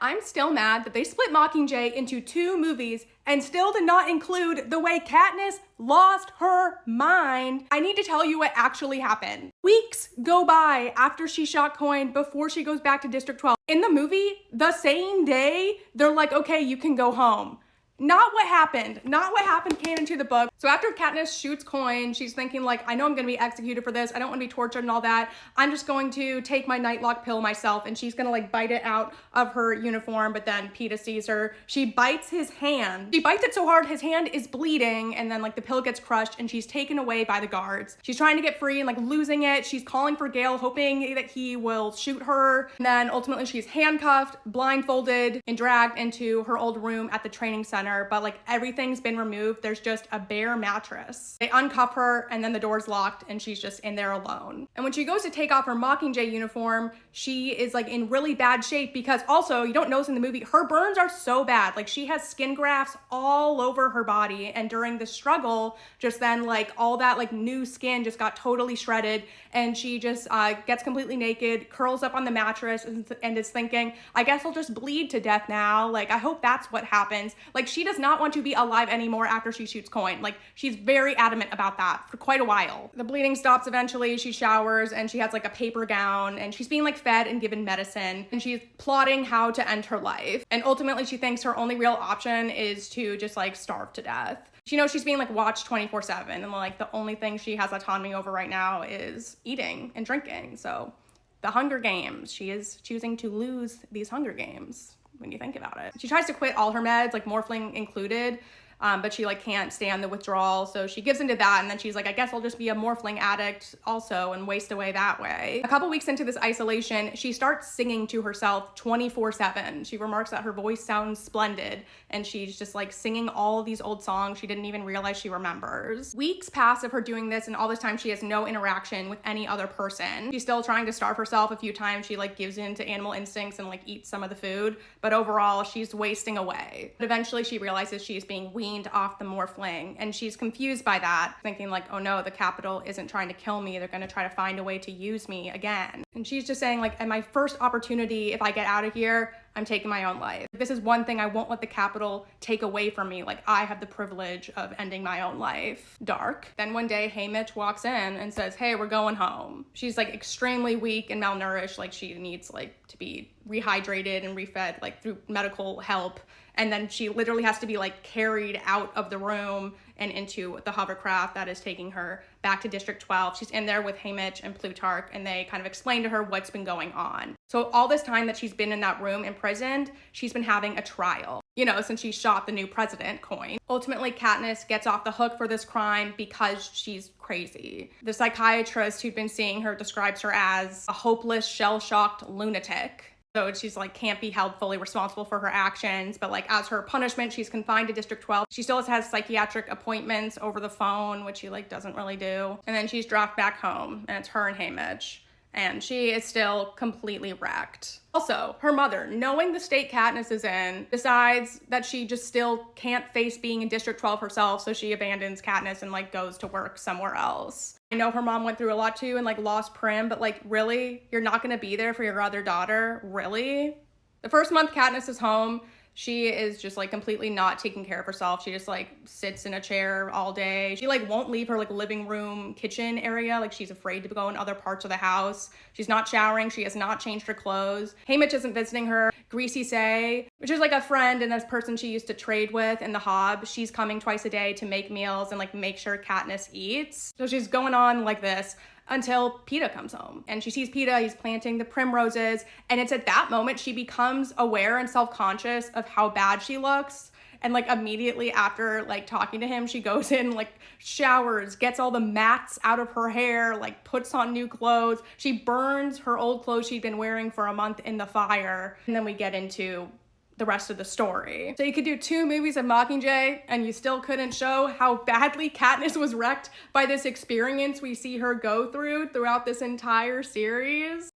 I'm still mad that they split Mockingjay into 2 movies and still did not include the way Katniss lost her mind. I need to tell you what actually happened. Weeks go by after she shot Coin before she goes back to District 12. In the movie, the same day, they're like, okay, you can go home. Not what happened. Not what happened came into the book. So after Katniss shoots Coin, she's thinking like, I know I'm gonna be executed for this. I don't wanna be tortured and all that. I'm just going to take my nightlock pill myself, and she's gonna like bite it out of her uniform, but then Peeta sees her. She bites his hand. She bites it so hard, his hand is bleeding, and then like the pill gets crushed and she's taken away by the guards. She's trying to get free and like losing it. She's calling for Gale, hoping that he will shoot her. And then ultimately she's handcuffed, blindfolded, and dragged into her old room at the training center. But like everything's been removed. There's just a bare mattress. They uncuff her and then the door's locked and she's just in there alone. And when she goes to take off her Mockingjay uniform, she is like in really bad shape because also, you don't notice in the movie, her burns are so bad. Like she has skin grafts all over her body, and during the struggle, just then like all that like new skin just got totally shredded, and she just gets completely naked, curls up on the mattress and is thinking, I guess I'll just bleed to death now. Like I hope that's what happens. Like she does not want to be alive anymore after she shoots Coin. Like she's very adamant about that for quite a while. The bleeding stops eventually. She showers and she has like a paper gown, and she's being like fed and given medicine, and she's plotting how to end her life. And ultimately she thinks her only real option is to just like starve to death. She knows she's being like watched 24/7, and like the only thing she has autonomy over right now is eating and drinking. So the Hunger Games, she is choosing to lose these Hunger Games when you think about it. She tries to quit all her meds, like morphling included, but she like can't stand the withdrawal, so she gives into that, and then she's like, I guess I'll just be a morphling addict also and waste away that way. A couple weeks into this isolation, she starts singing to herself 24/7. She remarks that her voice sounds splendid, and she's just like singing all these old songs she didn't even realize she remembers. Weeks pass of her doing this, and all this time she has no interaction with any other person. She's still trying to starve herself. A few times she like gives in to animal instincts and like eats some of the food, but overall she's wasting away. But eventually she realizes she's being weaned off the morphling, and she's confused by that, thinking like, oh no, the Capitol isn't trying to kill me. They're gonna try to find a way to use me again. And she's just saying like, at my first opportunity, if I get out of here, I'm taking my own life. This is one thing I won't let the Capitol take away from me. Like I have the privilege of ending my own life. Dark. Then one day Haymitch walks in and says, hey, we're going home. She's like extremely weak and malnourished. Like she needs like to be rehydrated and refed like through medical help. And then she literally has to be like carried out of the room and into the hovercraft that is taking her back to District 12. She's in there with Haymitch and Plutarch, and they kind of explain to her what's been going on. So all this time that she's been in that room imprisoned, she's been having a trial, you know, since she shot the new president, Coin. Ultimately, Katniss gets off the hook for this crime because she's crazy. The psychiatrist who'd been seeing her describes her as a hopeless, shell-shocked lunatic. So she's like can't be held fully responsible for her actions, but like as her punishment, she's confined to District 12. She still has psychiatric appointments over the phone, which she like doesn't really do. And then she's dropped back home, and it's her and Haymitch, and she is still completely wrecked. Also, her mother, knowing the state Katniss is in, decides that she just still can't face being in District 12 herself, so she abandons Katniss and like goes to work somewhere else. I know her mom went through a lot too and like lost Prim, but like really? You're not gonna be there for your other daughter? Really? The first month Katniss is home, she is just like completely not taking care of herself. She just like sits in a chair all day. She like won't leave her like living room, kitchen area. Like she's afraid to go in other parts of the house. She's not showering. She has not changed her clothes. Haymitch isn't visiting her. Greasy Say, which is like a friend and this person she used to trade with in the Hob, she's coming twice a day to make meals and like make sure Katniss eats. So she's going on like this until Peeta comes home, and she sees Peeta, he's planting the primroses, and it's at that moment she becomes aware and self-conscious of how bad she looks. And like immediately after like talking to him, she goes in, like showers, gets all the mats out of her hair, like puts on new clothes. She burns her old clothes she'd been wearing for a month in the fire. And then we get into the rest of the story. So you could do 2 movies of Mockingjay and you still couldn't show how badly Katniss was wrecked by this experience we see her go through throughout this entire series.